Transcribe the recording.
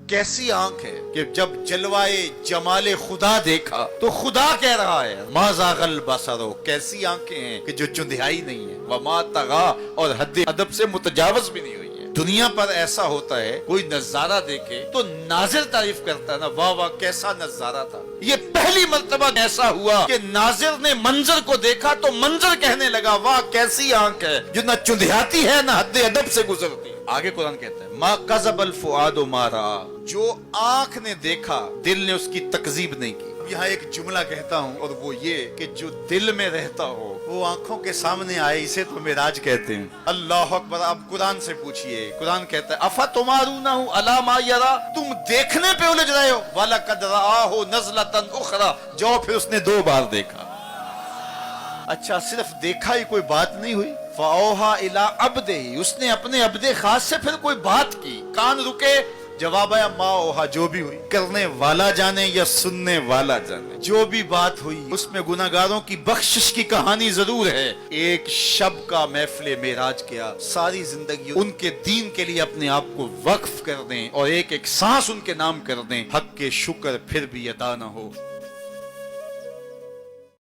कैसी आंख है कि जब जलवाए जमाले खुदा देखा तो खुदा कह रहा है माज़ागल बसरो। कैसी आंखें हैं कि जो चुंधियाई नहीं है, वमा तगा, और हद अदब से मुतजावज भी नहीं हुई है। दुनिया पर ऐसा होता है, कोई नजारा देखे तो नाजिर तारीफ करता है ना, वाह वाह कैसा नजारा था। ये पहली मर्तबा ऐसा हुआ कि नाजिर ने मंजर को देखा तो मंजर कहने लगा वाह कैसी आंख है जो न चुंधियाती है न हद अदब से गुजरती। आगे कुरान कहता है मा कज़बल फुआदो मारा, जो आंख ने देखा दिल ने उसकी तकजीब नहीं की। यहाँ एक जुमला कहता हूँ और वो ये कि जो दिल में रहता हो वो आंखों के सामने आए, इसे तो मिराज कहते हैं। अल्लाह अकबर। अब कुरान से पूछिए, कुरान कहता है अफा तुम्हारूना अला मा यरा, तुम देखने पे उलझ रहे हो। वाला कद रआहु नज़लतन उखरा, जो फिर उसने 2 बार देखा। अच्छा सिर्फ देखा ही कोई बात नहीं हुई। फ़औहा इला अब्दे, उसने अपने अब्दे खास से फिर कोई बात की। कान रुके, जवाब आया मा ओहा, जो भी हुई। करने वाला जाने या सुनने वाला जाने, जो भी बात हुई उसमें गुनाहगारों की बख्शिश की कहानी जरूर है। एक शब का महफिल मेराज किया, सारी जिंदगी उनके दीन के लिए अपने आप को वक्फ कर दें और एक एक सांस उनके नाम कर दें, हक के शुक्र फिर भी अदा न हो।